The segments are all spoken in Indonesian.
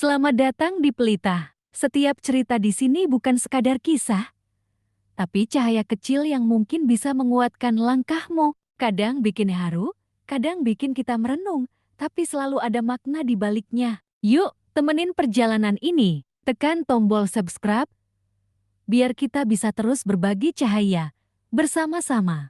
Selamat datang di Pelita. Setiap cerita di sini bukan sekadar kisah, tapi cahaya kecil yang mungkin bisa menguatkan langkahmu. Kadang bikin haru, kadang bikin kita merenung, tapi selalu ada makna di baliknya. Yuk, temenin perjalanan ini. Tekan tombol subscribe, biar kita bisa terus berbagi cahaya bersama-sama.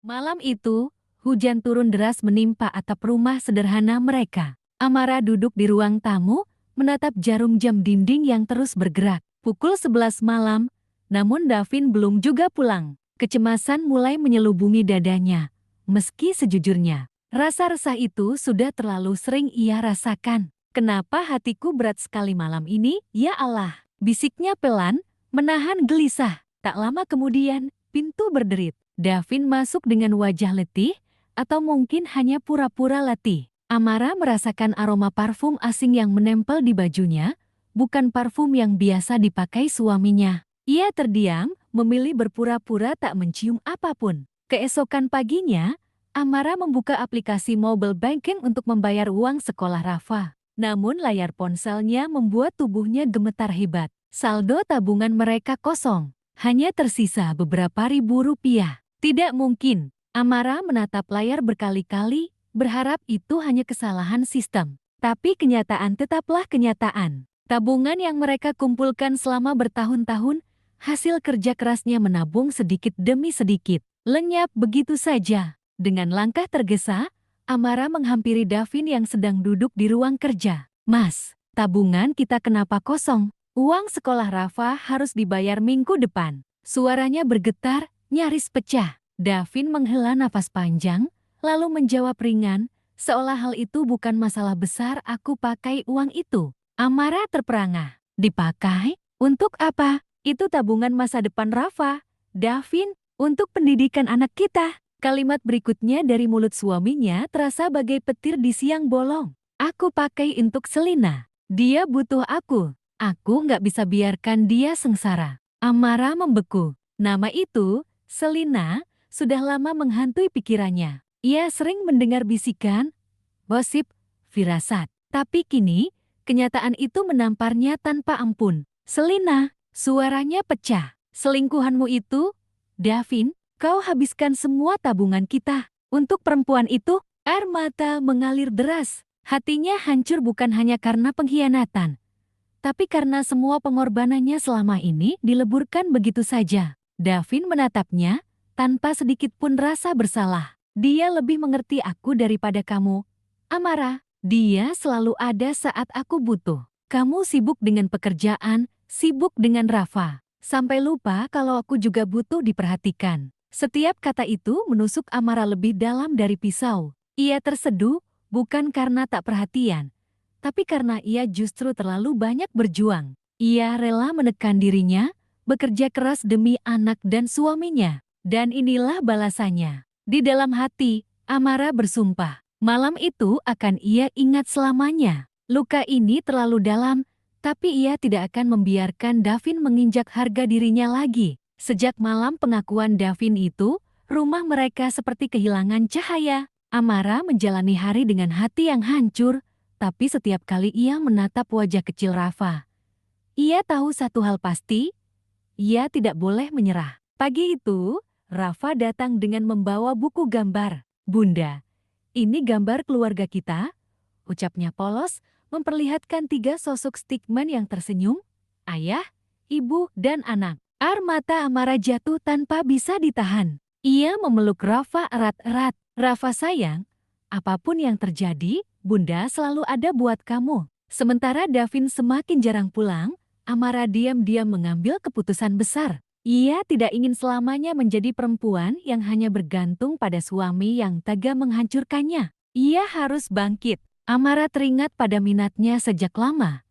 Malam itu, hujan turun deras menimpa atap rumah sederhana mereka. Amara duduk di ruang tamu, menatap jarum jam dinding yang terus bergerak. Pukul 11 malam, namun Davin belum juga pulang. Kecemasan mulai menyelubungi dadanya. Meski sejujurnya, rasa resah itu sudah terlalu sering ia rasakan. Kenapa hatiku berat sekali malam ini? Ya Allah, bisiknya pelan, menahan gelisah. Tak lama kemudian, pintu berderit. Davin masuk dengan wajah letih, atau mungkin hanya pura-pura letih. Amara merasakan aroma parfum asing yang menempel di bajunya, bukan parfum yang biasa dipakai suaminya. Ia terdiam, memilih berpura-pura tak mencium apapun. Keesokan paginya, Amara membuka aplikasi mobile banking untuk membayar uang sekolah Rafa. Namun layar ponselnya membuat tubuhnya gemetar hebat. Saldo tabungan mereka kosong, hanya tersisa beberapa ribu rupiah. Tidak mungkin. Amara menatap layar berkali-kali, berharap itu hanya kesalahan sistem. Tapi kenyataan tetaplah kenyataan. Tabungan yang mereka kumpulkan selama bertahun-tahun, hasil kerja kerasnya menabung sedikit demi sedikit, lenyap begitu saja. Dengan langkah tergesa, Amara menghampiri Davin yang sedang duduk di ruang kerja. Mas, tabungan kita kenapa kosong? Uang sekolah Rafa harus dibayar minggu depan. Suaranya bergetar, nyaris pecah. Davin menghela nafas panjang, lalu menjawab ringan, seolah hal itu bukan masalah besar. Aku pakai uang itu. Amara terperangah. Dipakai? Untuk apa? Itu tabungan masa depan Rafa. Davin, untuk pendidikan anak kita. Kalimat berikutnya dari mulut suaminya terasa bagai petir di siang bolong. Aku pakai untuk Selina. Dia butuh aku. Aku nggak bisa biarkan dia sengsara. Amara membeku. Nama itu, Selina, sudah lama menghantui pikirannya. Ia sering mendengar bisikan, gosip, firasat. Tapi kini, kenyataan itu menamparnya tanpa ampun. Selina, suaranya pecah. Selingkuhanmu itu, Davin, kau habiskan semua tabungan kita. Untuk perempuan itu, air mata mengalir deras. Hatinya hancur bukan hanya karena pengkhianatan, tapi karena semua pengorbanannya selama ini dileburkan begitu saja. Davin menatapnya, tanpa sedikit pun rasa bersalah. Dia lebih mengerti aku daripada kamu, Amara. Dia selalu ada saat aku butuh. Kamu sibuk dengan pekerjaan, sibuk dengan Rafa, sampai lupa kalau aku juga butuh diperhatikan. Setiap kata itu menusuk Amara lebih dalam dari pisau. Ia terseduh, bukan karena tak perhatian, tapi karena ia justru terlalu banyak berjuang. Ia rela menekan dirinya, bekerja keras demi anak dan suaminya. Dan inilah balasannya. Di dalam hati, Amara bersumpah, malam itu akan ia ingat selamanya. Luka ini terlalu dalam, tapi ia tidak akan membiarkan Davin menginjak harga dirinya lagi. Sejak malam pengakuan Davin itu, rumah mereka seperti kehilangan cahaya. Amara menjalani hari dengan hati yang hancur, tapi setiap kali ia menatap wajah kecil Rafa, ia tahu satu hal pasti, ia tidak boleh menyerah. Pagi itu, Rafa datang dengan membawa buku gambar. Bunda, ini gambar keluarga kita, ucapnya polos, memperlihatkan 3 sosok stickman yang tersenyum, ayah, ibu, dan anak. Air mata Amara jatuh tanpa bisa ditahan. Ia memeluk Rafa erat-erat. Rafa sayang, apapun yang terjadi, Bunda selalu ada buat kamu. Sementara Davin semakin jarang pulang, Amara diam-diam mengambil keputusan besar. Ia tidak ingin selamanya menjadi perempuan yang hanya bergantung pada suami yang tega menghancurkannya. Ia harus bangkit. Amara teringat pada minatnya sejak lama.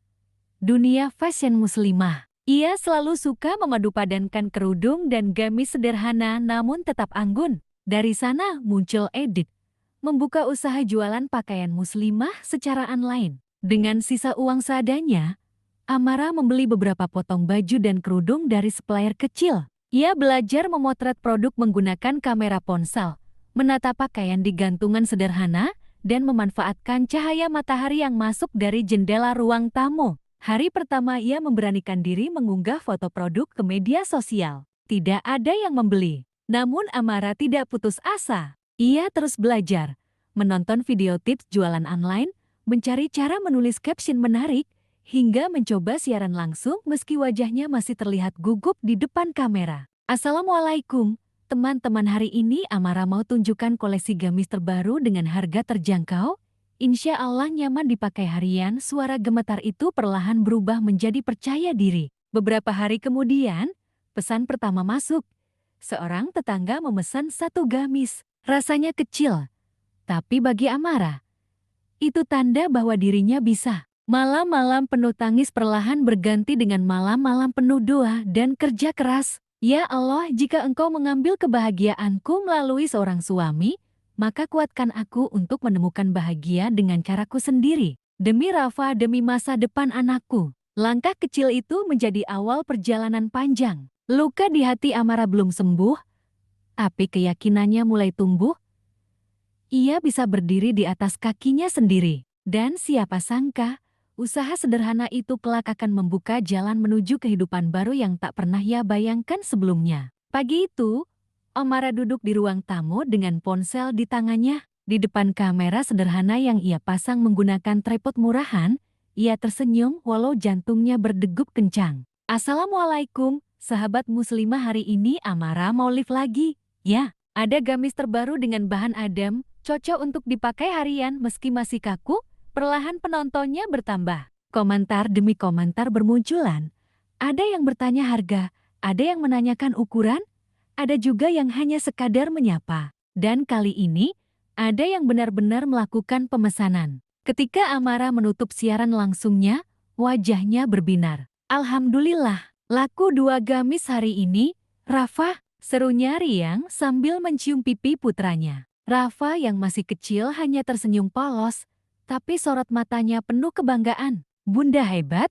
Dunia fashion muslimah. Ia selalu suka memadupadankan kerudung dan gamis sederhana namun tetap anggun. Dari sana muncul Edit, membuka usaha jualan pakaian muslimah secara online. Dengan sisa uang seadanya, Amara membeli beberapa potong baju dan kerudung dari supplier kecil. Ia belajar memotret produk menggunakan kamera ponsel, menata pakaian di gantungan sederhana, dan memanfaatkan cahaya matahari yang masuk dari jendela ruang tamu. Hari pertama ia memberanikan diri mengunggah foto produk ke media sosial. Tidak ada yang membeli. Namun Amara tidak putus asa. Ia terus belajar, menonton video tips jualan online, mencari cara menulis caption menarik, hingga mencoba siaran langsung meski wajahnya masih terlihat gugup di depan kamera. Assalamualaikum, teman-teman, hari ini Amara mau tunjukkan koleksi gamis terbaru dengan harga terjangkau. Insya Allah nyaman dipakai harian. Suara gemetar itu perlahan berubah menjadi percaya diri. Beberapa hari kemudian, pesan pertama masuk. Seorang tetangga memesan satu gamis. Rasanya kecil, tapi bagi Amara, itu tanda bahwa dirinya bisa. Malam-malam penuh tangis perlahan berganti dengan malam-malam penuh doa dan kerja keras. Ya Allah, jika Engkau mengambil kebahagiaanku melalui seorang suami, maka kuatkan aku untuk menemukan bahagia dengan caraku sendiri. Demi Rafa, demi masa depan anakku. Langkah kecil itu menjadi awal perjalanan panjang. Luka di hati Amara belum sembuh, tapi keyakinannya mulai tumbuh. Ia bisa berdiri di atas kakinya sendiri. Dan siapa sangka, usaha sederhana itu kelak akan membuka jalan menuju kehidupan baru yang tak pernah ia bayangkan sebelumnya. Pagi itu, Amara duduk di ruang tamu dengan ponsel di tangannya. Di depan kamera sederhana yang ia pasang menggunakan tripod murahan, ia tersenyum walau jantungnya berdegup kencang. Assalamualaikum, sahabat muslimah, hari ini Amara mau live lagi. Ya, ada gamis terbaru dengan bahan adem, cocok untuk dipakai harian meski masih kaku. Perlahan penontonnya bertambah. Komentar demi komentar bermunculan. Ada yang bertanya harga, ada yang menanyakan ukuran, ada juga yang hanya sekadar menyapa. Dan kali ini, ada yang benar-benar melakukan pemesanan. Ketika Amara menutup siaran langsungnya, wajahnya berbinar. Alhamdulillah, laku 2 gamis hari ini, Rafa, serunya riang sambil mencium pipi putranya. Rafa yang masih kecil hanya tersenyum polos, tapi sorot matanya penuh kebanggaan. Bunda hebat,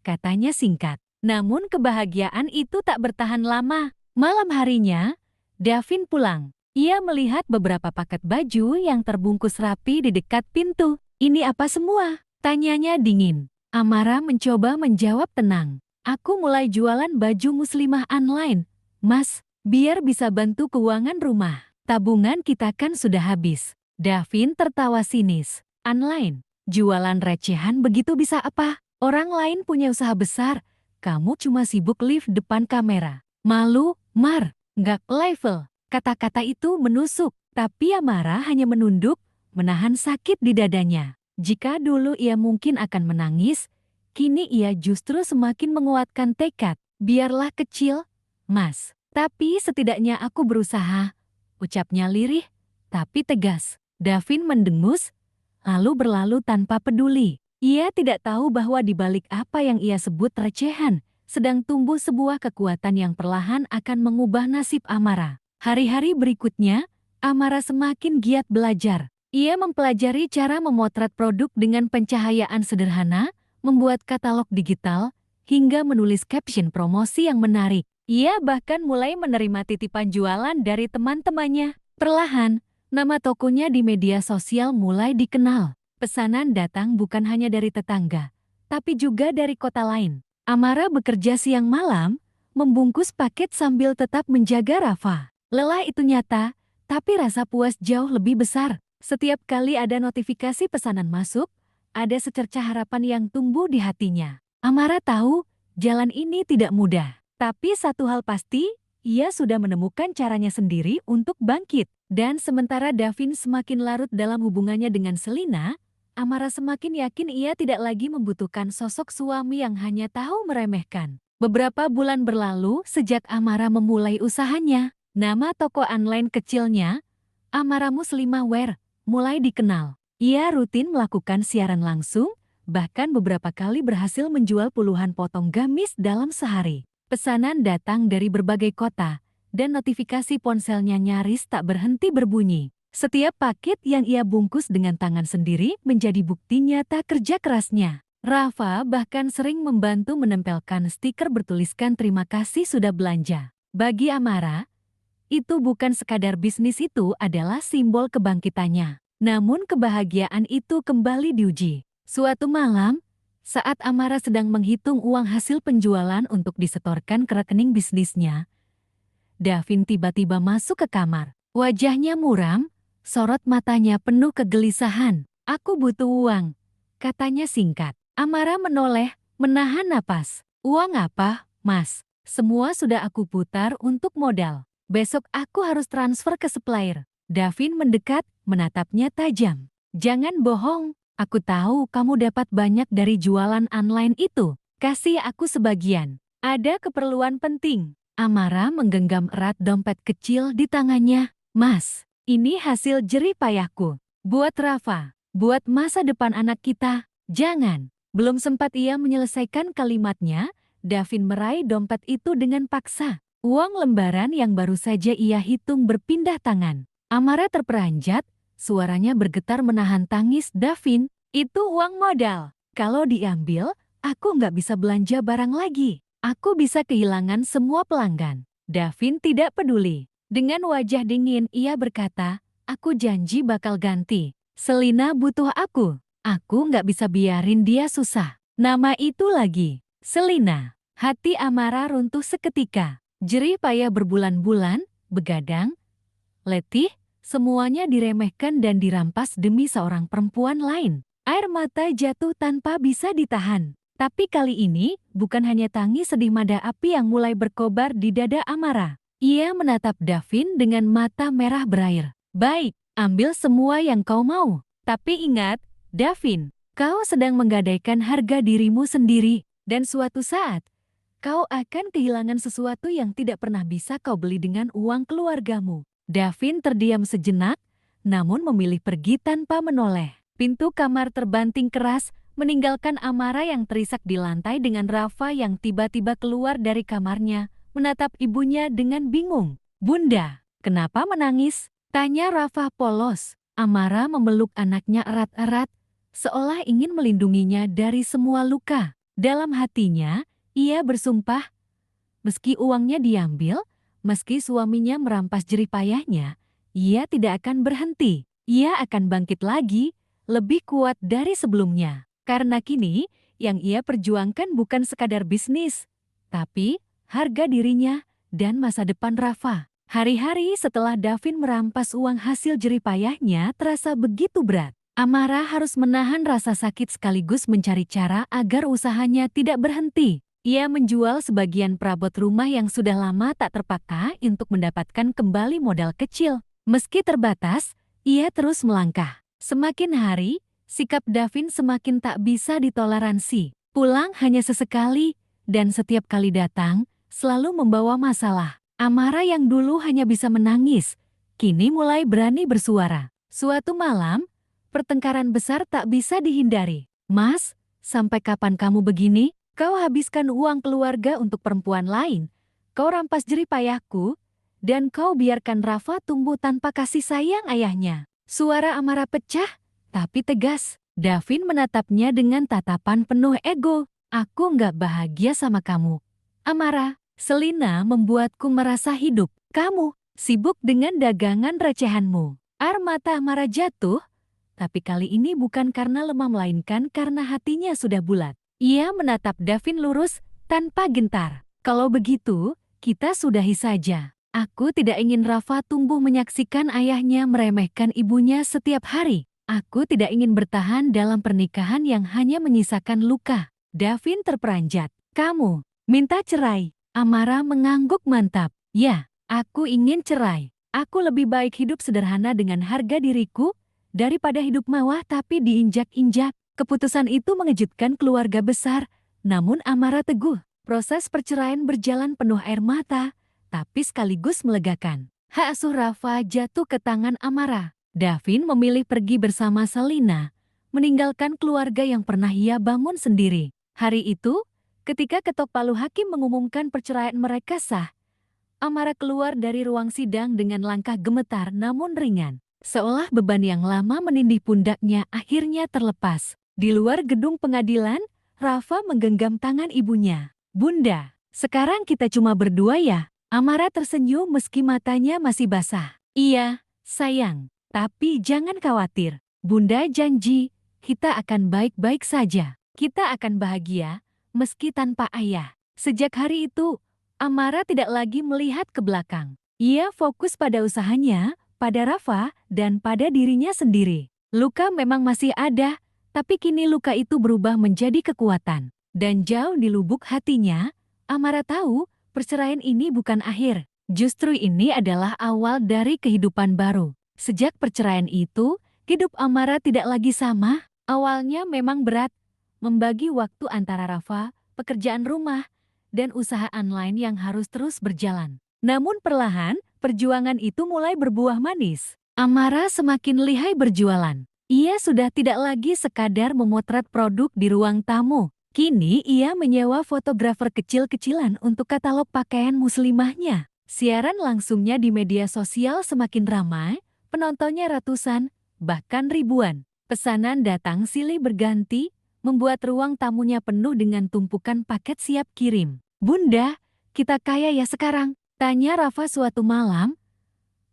katanya singkat. Namun kebahagiaan itu tak bertahan lama. Malam harinya, Davin pulang. Ia melihat beberapa paket baju yang terbungkus rapi di dekat pintu. Ini apa semua? Tanyanya dingin. Amara mencoba menjawab tenang. Aku mulai jualan baju muslimah online, Mas, biar bisa bantu keuangan rumah. Tabungan kita kan sudah habis. Davin tertawa sinis. Online, jualan recehan begitu bisa apa? Orang lain punya usaha besar, kamu cuma sibuk live depan kamera. Malu, Mar, nggak level. Kata-kata itu menusuk, tapi Amara hanya menunduk, menahan sakit di dadanya. Jika dulu ia mungkin akan menangis, kini ia justru semakin menguatkan tekad. Biarlah kecil, Mas, tapi setidaknya aku berusaha. Ucapnya lirih, tapi tegas. Davin mendengus, lalu berlalu tanpa peduli. Ia tidak tahu bahwa di balik apa yang ia sebut recehan, sedang tumbuh sebuah kekuatan yang perlahan akan mengubah nasib Amara. Hari-hari berikutnya, Amara semakin giat belajar. Ia mempelajari cara memotret produk dengan pencahayaan sederhana, membuat katalog digital, hingga menulis caption promosi yang menarik. Ia bahkan mulai menerima titipan jualan dari teman-temannya. Perlahan, nama tokonya di media sosial mulai dikenal. Pesanan datang bukan hanya dari tetangga, tapi juga dari kota lain. Amara bekerja siang malam, membungkus paket sambil tetap menjaga Rafa. Lelah itu nyata, tapi rasa puas jauh lebih besar. Setiap kali ada notifikasi pesanan masuk, ada secercah harapan yang tumbuh di hatinya. Amara tahu, jalan ini tidak mudah. Tapi satu hal pasti, ia sudah menemukan caranya sendiri untuk bangkit. Dan sementara Davin semakin larut dalam hubungannya dengan Selina, Amara semakin yakin ia tidak lagi membutuhkan sosok suami yang hanya tahu meremehkan. Beberapa bulan berlalu sejak Amara memulai usahanya. Nama toko online kecilnya, Amara Muslimah Wear, mulai dikenal. Ia rutin melakukan siaran langsung, bahkan beberapa kali berhasil menjual puluhan potong gamis dalam sehari. Pesanan datang dari berbagai kota, dan notifikasi ponselnya nyaris tak berhenti berbunyi. Setiap paket yang ia bungkus dengan tangan sendiri menjadi bukti nyata kerja kerasnya. Rafa bahkan sering membantu menempelkan stiker bertuliskan terima kasih sudah belanja. Bagi Amara, itu bukan sekadar bisnis, itu adalah simbol kebangkitannya. Namun kebahagiaan itu kembali diuji. Suatu malam, saat Amara sedang menghitung uang hasil penjualan untuk disetorkan ke rekening bisnisnya, Davin tiba-tiba masuk ke kamar. Wajahnya muram, sorot matanya penuh kegelisahan. "Aku butuh uang," katanya singkat. Amara menoleh, menahan napas. "Uang apa, Mas? Semua sudah aku putar untuk modal. Besok aku harus transfer ke supplier." Davin mendekat, menatapnya tajam. "Jangan bohong, aku tahu kamu dapat banyak dari jualan online itu. Kasih aku sebagian. Ada keperluan penting." Amara menggenggam erat dompet kecil di tangannya. "Mas, ini hasil jerih payahku. Buat Rafa, buat masa depan anak kita. Jangan." Belum sempat ia menyelesaikan kalimatnya, Davin meraih dompet itu dengan paksa. Uang lembaran yang baru saja ia hitung berpindah tangan. Amara terperanjat, suaranya bergetar menahan tangis Davin. "Itu uang modal. Kalau diambil, aku nggak bisa belanja barang lagi. Aku bisa kehilangan semua pelanggan." Davin tidak peduli. Dengan wajah dingin ia berkata, "Aku janji bakal ganti. Selina butuh aku. Aku nggak bisa biarin dia susah." Nama itu lagi, Selina. Hati Amara runtuh seketika. Jerih payah berbulan-bulan, begadang, letih, semuanya diremehkan dan dirampas demi seorang perempuan lain. Air mata jatuh tanpa bisa ditahan. Tapi kali ini, bukan hanya tangis sedih mada api yang mulai berkobar di dada Amara. Ia menatap Davin dengan mata merah berair. "Baik, ambil semua yang kau mau. Tapi ingat, Davin, kau sedang menggadaikan harga dirimu sendiri. Dan suatu saat, kau akan kehilangan sesuatu yang tidak pernah bisa kau beli dengan uang keluargamu." Davin terdiam sejenak, namun memilih pergi tanpa menoleh. Pintu kamar terbanting keras, meninggalkan Amara yang terisak di lantai dengan Rafa yang tiba-tiba keluar dari kamarnya, menatap ibunya dengan bingung. "Bunda, kenapa menangis?" tanya Rafa polos. Amara memeluk anaknya erat-erat, seolah ingin melindunginya dari semua luka. Dalam hatinya, ia bersumpah, meski uangnya diambil, meski suaminya merampas jerih payahnya, ia tidak akan berhenti. Ia akan bangkit lagi, lebih kuat dari sebelumnya. Karena kini, yang ia perjuangkan bukan sekadar bisnis, tapi harga dirinya dan masa depan Rafa. Hari-hari setelah Davin merampas uang hasil jerih payahnya terasa begitu berat. Amara harus menahan rasa sakit sekaligus mencari cara agar usahanya tidak berhenti. Ia menjual sebagian perabot rumah yang sudah lama tak terpakai untuk mendapatkan kembali modal kecil. Meski terbatas, ia terus melangkah. Semakin hari, sikap Davin semakin tak bisa ditoleransi. Pulang hanya sesekali, dan setiap kali datang, selalu membawa masalah. Amara yang dulu hanya bisa menangis, kini mulai berani bersuara. Suatu malam, pertengkaran besar tak bisa dihindari. "Mas, sampai kapan kamu begini? Kau habiskan uang keluarga untuk perempuan lain. Kau rampas jerih payahku, dan kau biarkan Rafa tumbuh tanpa kasih sayang ayahnya." Suara Amara pecah, tapi tegas. Davin menatapnya dengan tatapan penuh ego. "Aku nggak bahagia sama kamu, Amara. Selina membuatku merasa hidup. Kamu sibuk dengan dagangan recehanmu." Air mata Amara jatuh, tapi kali ini bukan karena lemah melainkan karena hatinya sudah bulat. Ia menatap Davin lurus, tanpa gentar. "Kalau begitu, kita sudahi saja. Aku tidak ingin Rafa tumbuh menyaksikan ayahnya meremehkan ibunya setiap hari. Aku tidak ingin bertahan dalam pernikahan yang hanya menyisakan luka." Davin terperanjat. "Kamu minta cerai?" Amara mengangguk mantap. "Ya, aku ingin cerai. Aku lebih baik hidup sederhana dengan harga diriku, daripada hidup mewah tapi diinjak-injak." Keputusan itu mengejutkan keluarga besar, namun Amara teguh. Proses perceraian berjalan penuh air mata, tapi sekaligus melegakan. Hak asuh Rafa jatuh ke tangan Amara. Davin memilih pergi bersama Selina, meninggalkan keluarga yang pernah ia bangun sendiri. Hari itu, ketika ketok palu hakim mengumumkan perceraian mereka sah, Amara keluar dari ruang sidang dengan langkah gemetar namun ringan. Seolah beban yang lama menindih pundaknya akhirnya terlepas. Di luar gedung pengadilan, Rafa menggenggam tangan ibunya. "Bunda, sekarang kita cuma berdua ya?" Amara tersenyum meski matanya masih basah. "Iya, sayang. Tapi jangan khawatir, Bunda janji, kita akan baik-baik saja. Kita akan bahagia, meski tanpa ayah. Sejak hari itu, Amara tidak lagi melihat ke belakang. Ia fokus pada usahanya, pada Rafa, dan pada dirinya sendiri. Luka memang masih ada, tapi kini luka itu berubah menjadi kekuatan. Dan jauh di lubuk hatinya, Amara tahu perceraian ini bukan akhir. Justru ini adalah awal dari kehidupan baru. Sejak perceraian itu, hidup Amara tidak lagi sama. Awalnya memang berat, membagi waktu antara Rafa, pekerjaan rumah, dan usaha online yang harus terus berjalan. Namun perlahan, perjuangan itu mulai berbuah manis. Amara semakin lihai berjualan. Ia sudah tidak lagi sekadar memotret produk di ruang tamu. Kini ia menyewa fotografer kecil-kecilan untuk katalog pakaian muslimahnya. Siaran langsungnya di media sosial semakin ramai, penontonnya ratusan, bahkan ribuan. Pesanan datang silih berganti, membuat ruang tamunya penuh dengan tumpukan paket siap kirim. "Bunda, kita kaya ya sekarang?" tanya Rafa suatu malam.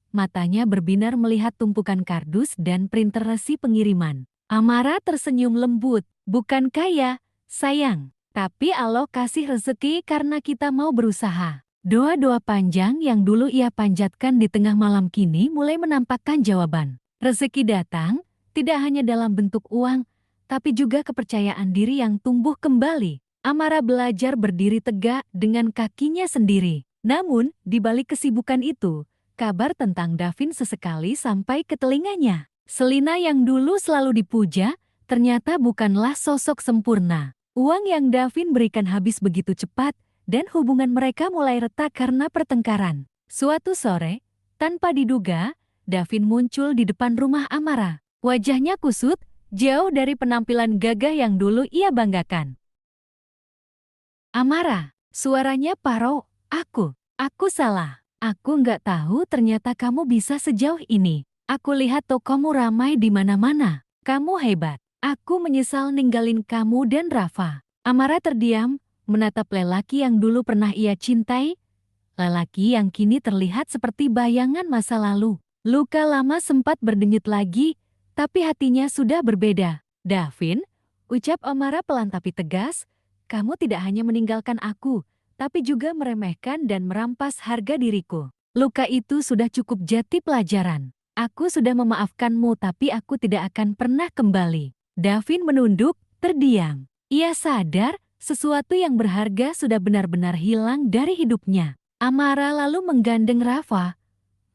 Matanya berbinar melihat tumpukan kardus dan printer resi pengiriman. Amara tersenyum lembut. "Bukan kaya, sayang. Tapi Allah kasih rezeki karena kita mau berusaha." Doa-doa panjang yang dulu ia panjatkan di tengah malam kini mulai menampakkan jawaban. Rezeki datang, tidak hanya dalam bentuk uang, tapi juga kepercayaan diri yang tumbuh kembali. Amara belajar berdiri tegak dengan kakinya sendiri. Namun, di balik kesibukan itu, kabar tentang Davin sesekali sampai ke telinganya. Selina yang dulu selalu dipuja, ternyata bukanlah sosok sempurna. Uang yang Davin berikan habis begitu cepat, dan hubungan mereka mulai retak karena pertengkaran. Suatu sore, tanpa diduga, Davin muncul di depan rumah Amara. Wajahnya kusut, jauh dari penampilan gagah yang dulu ia banggakan. "Amara," suaranya parau, aku salah. Aku nggak tahu ternyata kamu bisa sejauh ini. Aku lihat tokomu ramai di mana-mana. Kamu hebat. Aku menyesal ninggalin kamu dan Rafa." Amara terdiam, menatap lelaki yang dulu pernah ia cintai, lelaki yang kini terlihat seperti bayangan masa lalu. Luka lama sempat berdenyut lagi, tapi hatinya sudah berbeda. "Davin," ucap Amara pelan tapi tegas, "kamu tidak hanya meninggalkan aku, tapi juga meremehkan dan merampas harga diriku. Luka itu sudah cukup jadi pelajaran. Aku sudah memaafkanmu tapi aku tidak akan pernah kembali." Davin menunduk, terdiam. Ia sadar, sesuatu yang berharga sudah benar-benar hilang dari hidupnya. Amara lalu menggandeng Rafa,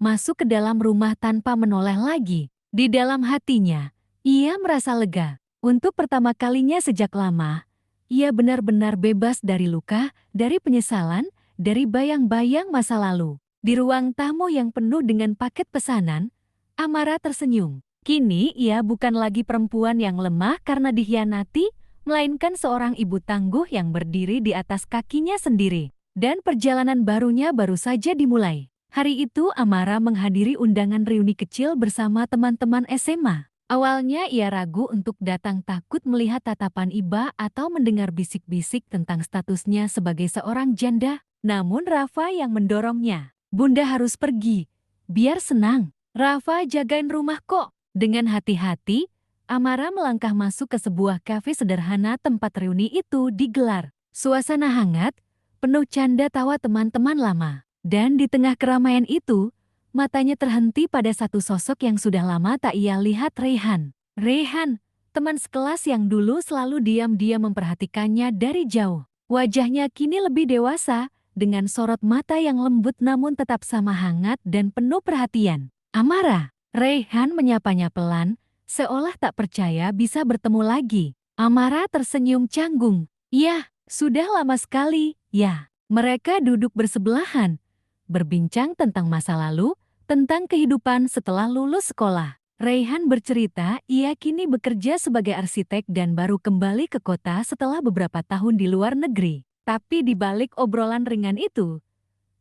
masuk ke dalam rumah tanpa menoleh lagi. Di dalam hatinya, ia merasa lega. Untuk pertama kalinya sejak lama, ia benar-benar bebas dari luka, dari penyesalan, dari bayang-bayang masa lalu. Di ruang tamu yang penuh dengan paket pesanan, Amara tersenyum. Kini ia bukan lagi perempuan yang lemah karena dikhianati, melainkan seorang ibu tangguh yang berdiri di atas kakinya sendiri. Dan perjalanan barunya baru saja dimulai. Hari itu Amara menghadiri undangan reuni kecil bersama teman-teman SMA. Awalnya ia ragu untuk datang, takut melihat tatapan iba atau mendengar bisik-bisik tentang statusnya sebagai seorang janda. Namun Rafa yang mendorongnya. "Bunda harus pergi, biar senang. Rafa jagain rumah kok." Dengan hati-hati, Amara melangkah masuk ke sebuah kafe sederhana tempat reuni itu digelar. Suasana hangat, penuh canda tawa teman-teman lama. Dan di tengah keramaian itu, matanya terhenti pada satu sosok yang sudah lama tak ia lihat, Reyhan. Reyhan, teman sekelas yang dulu selalu diam-diam memperhatikannya dari jauh. Wajahnya kini lebih dewasa, dengan sorot mata yang lembut namun tetap sama hangat dan penuh perhatian. "Amara," Reyhan menyapanya pelan, seolah tak percaya bisa bertemu lagi. Amara tersenyum canggung. "Ya, sudah lama sekali, ya." Mereka duduk bersebelahan, berbincang tentang masa lalu, tentang kehidupan setelah lulus sekolah. Reyhan bercerita ia kini bekerja sebagai arsitek dan baru kembali ke kota setelah beberapa tahun di luar negeri. Tapi di balik obrolan ringan itu,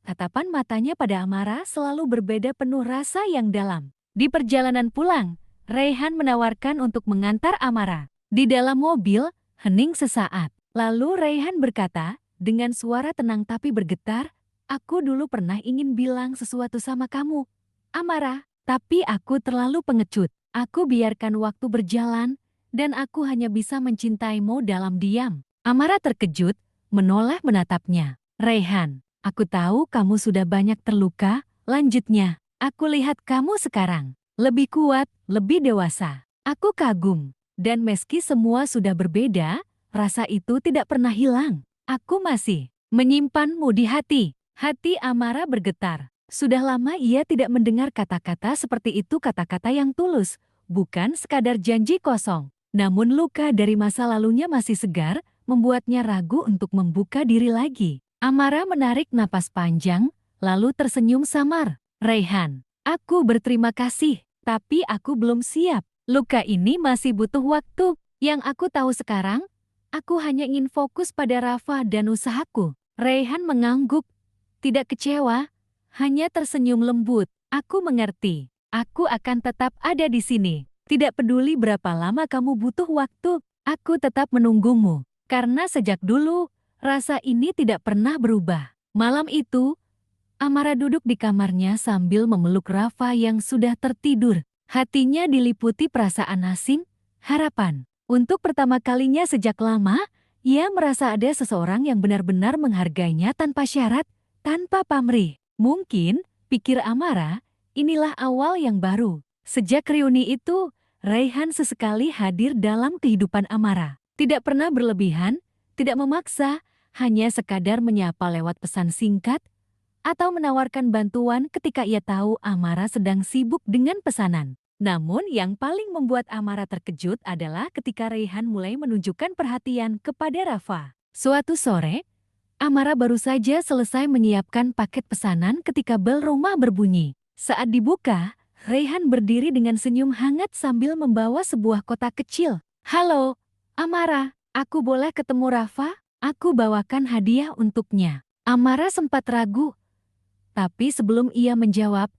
tatapan matanya pada Amara selalu berbeda, penuh rasa yang dalam. Di perjalanan pulang, Reyhan menawarkan untuk mengantar Amara. Di dalam mobil, hening sesaat. Lalu Reyhan berkata, dengan suara tenang tapi bergetar, "Aku dulu pernah ingin bilang sesuatu sama kamu, Amara, Tapi aku terlalu pengecut. Aku biarkan waktu berjalan, dan aku hanya bisa mencintaimu dalam diam. Amara terkejut, menoleh menatapnya. Raihan, aku tahu kamu sudah banyak terluka, lanjutnya. Aku lihat kamu sekarang. Lebih kuat, lebih dewasa. Aku kagum. Dan meski semua sudah berbeda, rasa itu tidak pernah hilang. Aku masih menyimpanmu di hati. Hati Amara bergetar. Sudah lama ia tidak mendengar kata-kata seperti itu, kata-kata yang tulus, bukan sekadar janji kosong. Namun luka dari masa lalunya masih segar, membuatnya ragu untuk membuka diri lagi. Amara menarik napas panjang, lalu tersenyum samar. Raihan, aku berterima kasih, tapi aku belum siap. Luka ini masih butuh waktu. Yang aku tahu sekarang, aku hanya ingin fokus pada Rafa dan usahaku. Raihan mengangguk, tidak kecewa, hanya tersenyum lembut. Aku mengerti. Aku akan tetap ada di sini. Tidak peduli berapa lama kamu butuh waktu, aku tetap menunggumu. Karena sejak dulu, rasa ini tidak pernah berubah. Malam itu, Amara duduk di kamarnya sambil memeluk Rafa yang sudah tertidur. Hatinya diliputi perasaan asing, harapan. Untuk pertama kalinya sejak lama, ia merasa ada seseorang yang benar-benar menghargainya tanpa syarat, tanpa pamrih. Mungkin, pikir Amara, inilah awal yang baru. Sejak reuni itu, Raihan sesekali hadir dalam kehidupan Amara. Tidak pernah berlebihan, tidak memaksa, hanya sekadar menyapa lewat pesan singkat, atau menawarkan bantuan ketika ia tahu Amara sedang sibuk dengan pesanan. Namun yang paling membuat Amara terkejut adalah ketika Raihan mulai menunjukkan perhatian kepada Rafa. Suatu sore, Amara baru saja selesai menyiapkan paket pesanan ketika bel rumah berbunyi. Saat dibuka, Raihan berdiri dengan senyum hangat sambil membawa sebuah kotak kecil. Halo, Amara, aku boleh ketemu Rafa? Aku bawakan hadiah untuknya. Amara sempat ragu, tapi sebelum ia menjawab,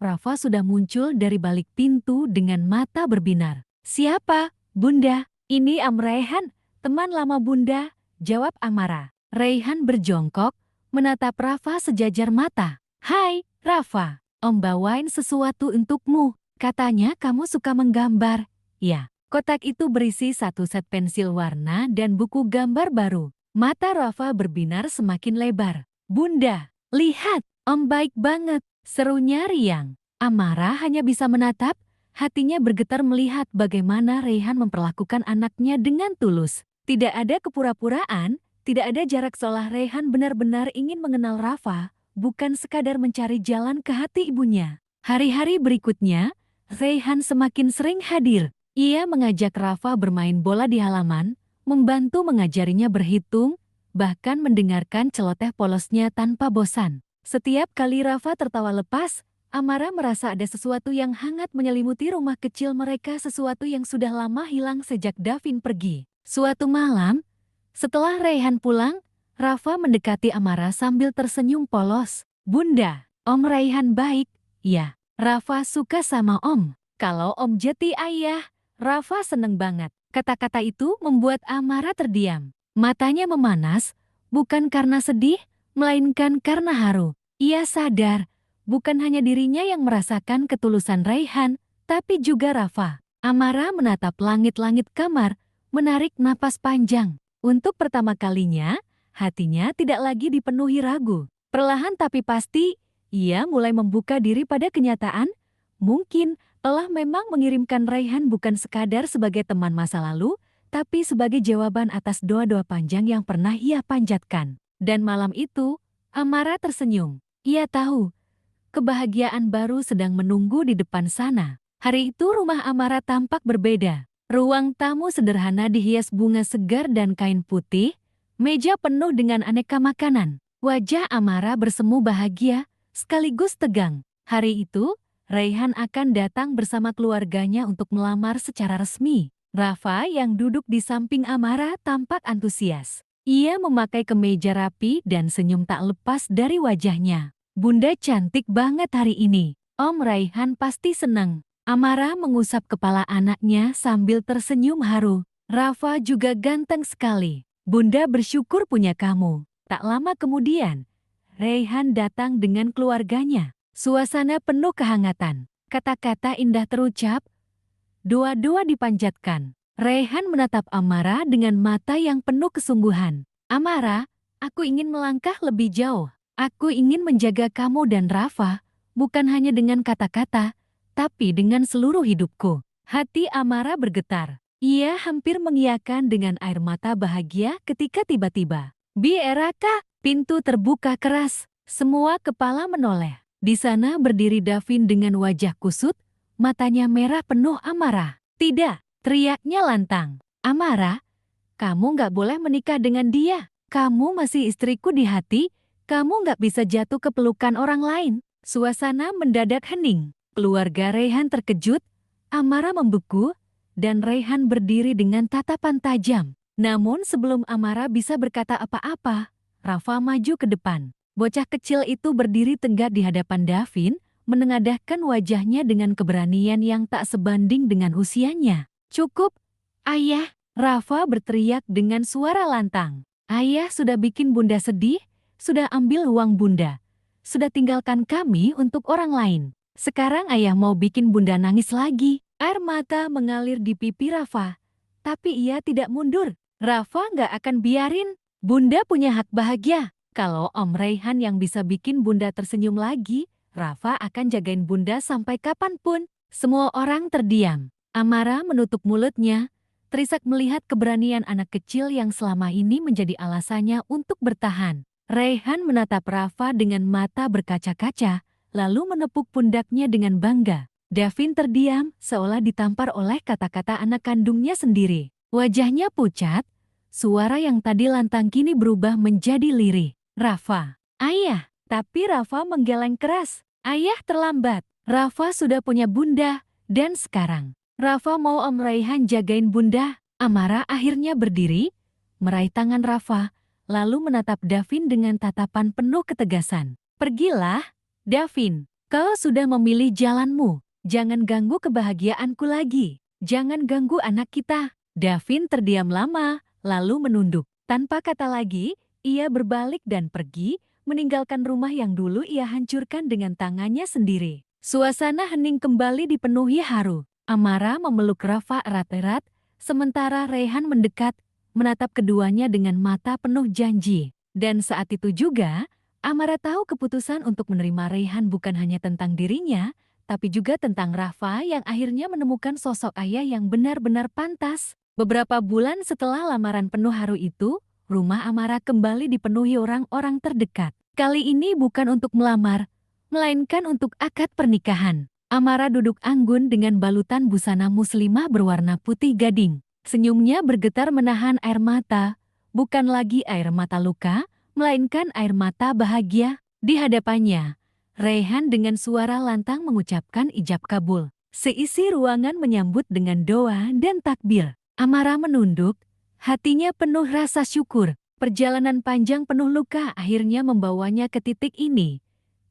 Rafa sudah muncul dari balik pintu dengan mata berbinar. Siapa, Bunda? Ini Om Raihan, teman lama Bunda, jawab Amara. Raihan berjongkok, menatap Rafa sejajar mata. Hai, Rafa, Om bawain sesuatu untukmu. Katanya kamu suka menggambar. Ya, kotak itu berisi satu set pensil warna dan buku gambar baru. Mata Rafa berbinar semakin lebar. Bunda, lihat, Om baik banget, serunya riang. Amara hanya bisa menatap, hatinya bergetar melihat bagaimana Raihan memperlakukan anaknya dengan tulus. Tidak ada kepura-puraan, tidak ada jarak, seolah Raihan benar-benar ingin mengenal Rafa, bukan sekadar mencari jalan ke hati ibunya. Hari-hari berikutnya, Raihan semakin sering hadir. Ia mengajak Rafa bermain bola di halaman, membantu mengajarinya berhitung, bahkan mendengarkan celoteh polosnya tanpa bosan. Setiap kali Rafa tertawa lepas, Amara merasa ada sesuatu yang hangat menyelimuti rumah kecil mereka, sesuatu yang sudah lama hilang sejak Davin pergi. Suatu malam, setelah Raihan pulang, Rafa mendekati Amara sambil tersenyum polos. Bunda, Om Raihan baik. Ya, Rafa suka sama Om. Kalau Om jadi ayah, Rafa seneng banget. Kata-kata itu membuat Amara terdiam. Matanya memanas, bukan karena sedih, melainkan karena haru. Ia sadar, bukan hanya dirinya yang merasakan ketulusan Raihan, tapi juga Rafa. Amara menatap langit-langit kamar, menarik napas panjang. Untuk pertama kalinya, hatinya tidak lagi dipenuhi ragu. Perlahan tapi pasti, ia mulai membuka diri pada kenyataan. Mungkin Allah memang mengirimkan Raihan bukan sekadar sebagai teman masa lalu, tapi sebagai jawaban atas doa-doa panjang yang pernah ia panjatkan. Dan malam itu, Amara tersenyum. Ia tahu, kebahagiaan baru sedang menunggu di depan sana. Hari itu rumah Amara tampak berbeda. Ruang tamu sederhana dihias bunga segar dan kain putih, meja penuh dengan aneka makanan. Wajah Amara bersemu bahagia, sekaligus tegang. Hari itu, Raihan akan datang bersama keluarganya untuk melamar secara resmi. Rafa yang duduk di samping Amara tampak antusias. Ia memakai kemeja rapi dan senyum tak lepas dari wajahnya. Bunda cantik banget hari ini. Om Raihan pasti senang. Amara mengusap kepala anaknya sambil tersenyum haru. Rafa juga ganteng sekali. Bunda bersyukur punya kamu. Tak lama kemudian, Raihan datang dengan keluarganya. Suasana penuh kehangatan. Kata-kata indah terucap, doa-doa dipanjatkan. Raihan menatap Amara dengan mata yang penuh kesungguhan. Amara, aku ingin melangkah lebih jauh. Aku ingin menjaga kamu dan Rafa, bukan hanya dengan kata-kata, tapi dengan seluruh hidupku. Hati Amara bergetar. Ia hampir mengiyakan dengan air mata bahagia ketika tiba-tiba, Raka, pintu terbuka keras. Semua kepala menoleh. Di sana berdiri Davin dengan wajah kusut, matanya merah penuh amarah. Tidak, teriaknya lantang. Amara, kamu nggak boleh menikah dengan dia. Kamu masih istriku di hati, kamu nggak bisa jatuh ke pelukan orang lain. Suasana mendadak hening. Keluarga Raihan terkejut, Amara membeku, dan Raihan berdiri dengan tatapan tajam. Namun sebelum Amara bisa berkata apa-apa, Rafa maju ke depan. Bocah kecil itu berdiri tegak di hadapan Davin, menengadahkan wajahnya dengan keberanian yang tak sebanding dengan usianya. Cukup, ayah, Rafa berteriak dengan suara lantang. Ayah sudah bikin bunda sedih, sudah ambil uang bunda, sudah tinggalkan kami untuk orang lain. Sekarang ayah mau bikin bunda nangis lagi. Air mata mengalir di pipi Rafa, tapi ia tidak mundur. Rafa nggak akan biarin. Bunda punya hak bahagia. Kalau Om Raihan yang bisa bikin bunda tersenyum lagi, Rafa akan jagain bunda sampai kapanpun. Semua orang terdiam. Amara menutup mulutnya, terisak melihat keberanian anak kecil yang selama ini menjadi alasannya untuk bertahan. Raihan menatap Rafa dengan mata berkaca-kaca, lalu menepuk pundaknya dengan bangga. Davin terdiam, seolah ditampar oleh kata-kata anak kandungnya sendiri. Wajahnya pucat, suara yang tadi lantang kini berubah menjadi lirih. Rafa, ayah, tapi Rafa menggeleng keras. Ayah terlambat, Rafa sudah punya bunda, dan sekarang Rafa mau Om Raihan jagain bunda. Amara akhirnya berdiri, meraih tangan Rafa, lalu menatap Davin dengan tatapan penuh ketegasan. Pergilah, Davin, kau sudah memilih jalanmu. Jangan ganggu kebahagiaanku lagi. Jangan ganggu anak kita. Davin terdiam lama, lalu menunduk. Tanpa kata lagi, ia berbalik dan pergi, meninggalkan rumah yang dulu ia hancurkan dengan tangannya sendiri. Suasana hening kembali dipenuhi haru. Amara memeluk Rafa erat-erat, sementara Raihan mendekat, menatap keduanya dengan mata penuh janji. Dan saat itu juga, Amara tahu keputusan untuk menerima Raihan bukan hanya tentang dirinya, tapi juga tentang Rafa yang akhirnya menemukan sosok ayah yang benar-benar pantas. Beberapa bulan setelah lamaran penuh haru itu, rumah Amara kembali dipenuhi orang-orang terdekat. Kali ini bukan untuk melamar, melainkan untuk akad pernikahan. Amara duduk anggun dengan balutan busana muslimah berwarna putih gading. Senyumnya bergetar menahan air mata, bukan lagi air mata luka, melainkan air mata bahagia. Di hadapannya, Raihan dengan suara lantang mengucapkan ijab kabul. Seisi ruangan menyambut dengan doa dan takbir. Amara menunduk, hatinya penuh rasa syukur. Perjalanan panjang penuh luka akhirnya membawanya ke titik ini.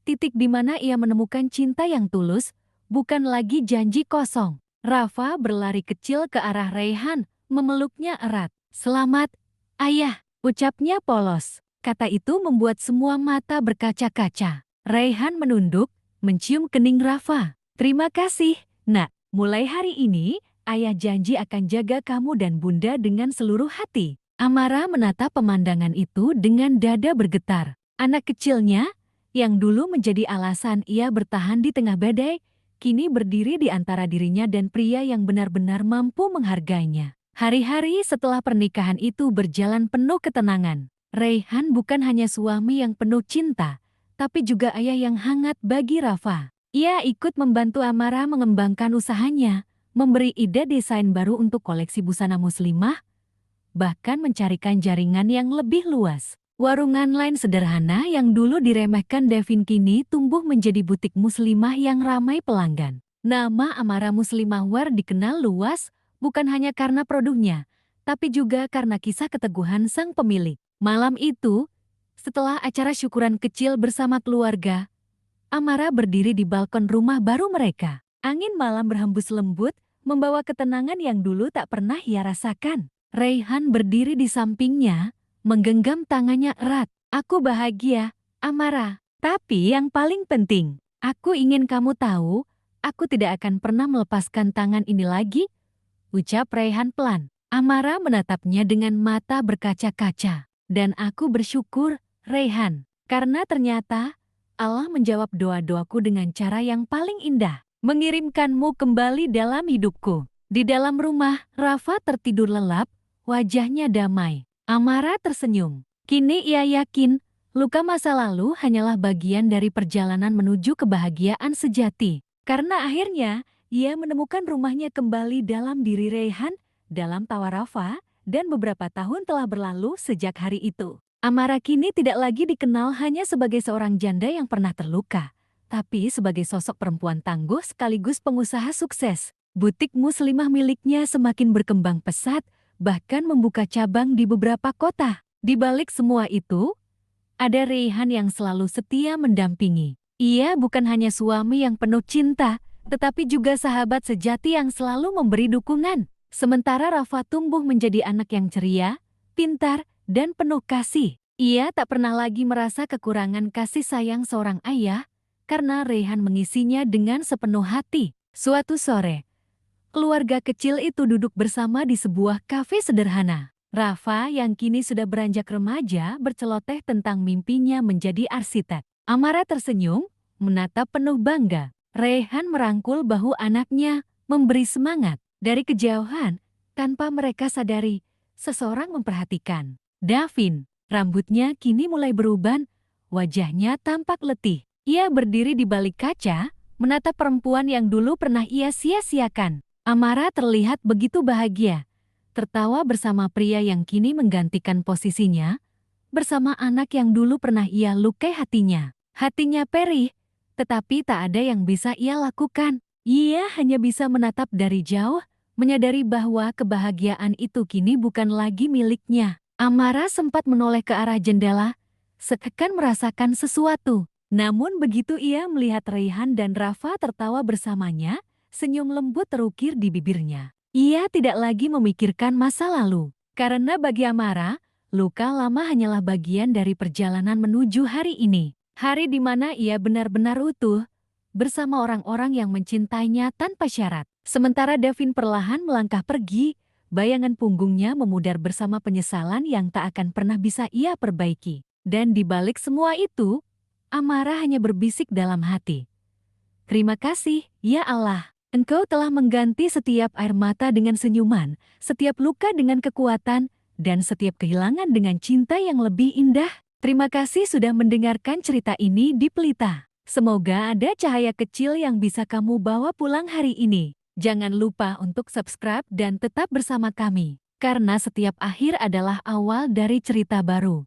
Titik di mana ia menemukan cinta yang tulus, bukan lagi janji kosong. Rafa berlari kecil ke arah Raihan, memeluknya erat. Selamat, ayah, ucapnya polos. Kata itu membuat semua mata berkaca-kaca. Raihan menunduk, mencium kening Rafa. Terima kasih, nak. Mulai hari ini, ayah janji akan jaga kamu dan bunda dengan seluruh hati. Amara menatap pemandangan itu dengan dada bergetar. Anak kecilnya, yang dulu menjadi alasan ia bertahan di tengah badai, kini berdiri di antara dirinya dan pria yang benar-benar mampu menghargainya. Hari-hari setelah pernikahan itu berjalan penuh ketenangan. Raihan bukan hanya suami yang penuh cinta, tapi juga ayah yang hangat bagi Rafa. Ia ikut membantu Amara mengembangkan usahanya, memberi ide desain baru untuk koleksi busana muslimah, bahkan mencarikan jaringan yang lebih luas. Warung online sederhana yang dulu diremehkan Davin kini tumbuh menjadi butik muslimah yang ramai pelanggan. Nama Amara Muslimah Wear dikenal luas bukan hanya karena produknya, tapi juga karena kisah keteguhan sang pemilik. Malam itu, setelah acara syukuran kecil bersama keluarga, Amara berdiri di balkon rumah baru mereka. Angin malam berhembus lembut, membawa ketenangan yang dulu tak pernah ia rasakan. Raihan berdiri di sampingnya, menggenggam tangannya erat. Aku bahagia, Amara. Tapi yang paling penting, aku ingin kamu tahu, Aku tidak akan pernah melepaskan tangan ini lagi, ucap Raihan pelan. Amara menatapnya dengan mata berkaca-kaca. Dan aku bersyukur, Raihan, karena ternyata Allah menjawab doa-doaku dengan cara yang paling indah, mengirimkanmu kembali dalam hidupku. Di dalam rumah, Rafa tertidur lelap, wajahnya damai. Amara tersenyum. Kini ia yakin, luka masa lalu hanyalah bagian dari perjalanan menuju kebahagiaan sejati. Karena akhirnya, ia menemukan rumahnya kembali dalam diri Raihan, dalam tawa Rafa, dan beberapa tahun telah berlalu sejak hari itu. Amara kini tidak lagi dikenal hanya sebagai seorang janda yang pernah terluka, tapi sebagai sosok perempuan tangguh sekaligus pengusaha sukses. Butik muslimah miliknya semakin berkembang pesat, bahkan membuka cabang di beberapa kota. Di balik semua itu, ada Raihan yang selalu setia mendampingi. Ia bukan hanya suami yang penuh cinta, tetapi juga sahabat sejati yang selalu memberi dukungan. Sementara Rafa tumbuh menjadi anak yang ceria, pintar, dan penuh kasih. Ia tak pernah lagi merasa kekurangan kasih sayang seorang ayah, karena Raihan mengisinya dengan sepenuh hati. Suatu sore, keluarga kecil itu duduk bersama di sebuah kafe sederhana. Rafa yang kini sudah beranjak remaja berceloteh tentang mimpinya menjadi arsitek. Amara tersenyum, menatap penuh bangga. Raihan merangkul bahu anaknya, memberi semangat. Dari kejauhan, tanpa mereka sadari, seseorang memperhatikan. Davin, rambutnya kini mulai beruban, wajahnya tampak letih. Ia berdiri di balik kaca, menatap perempuan yang dulu pernah ia sia-siakan. Amara terlihat begitu bahagia, tertawa bersama pria yang kini menggantikan posisinya, bersama anak yang dulu pernah ia lukai hatinya. Hatinya perih, tetapi tak ada yang bisa ia lakukan. Ia hanya bisa menatap dari jauh, menyadari bahwa kebahagiaan itu kini bukan lagi miliknya. Amara sempat menoleh ke arah jendela, seakan merasakan sesuatu. Namun begitu ia melihat Raihan dan Rafa tertawa bersamanya, senyum lembut terukir di bibirnya. Ia tidak lagi memikirkan masa lalu. Karena bagi Amara, luka lama hanyalah bagian dari perjalanan menuju hari ini. Hari di mana ia benar-benar utuh, bersama orang-orang yang mencintainya tanpa syarat. Sementara Davin perlahan melangkah pergi, bayangan punggungnya memudar bersama penyesalan yang tak akan pernah bisa ia perbaiki. Dan di balik semua itu, Amara hanya berbisik dalam hati. Terima kasih, ya Allah. Engkau telah mengganti setiap air mata dengan senyuman, setiap luka dengan kekuatan, dan setiap kehilangan dengan cinta yang lebih indah. Terima kasih sudah mendengarkan cerita ini di Pelita. Semoga ada cahaya kecil yang bisa kamu bawa pulang hari ini. Jangan lupa untuk subscribe dan tetap bersama kami, karena setiap akhir adalah awal dari cerita baru.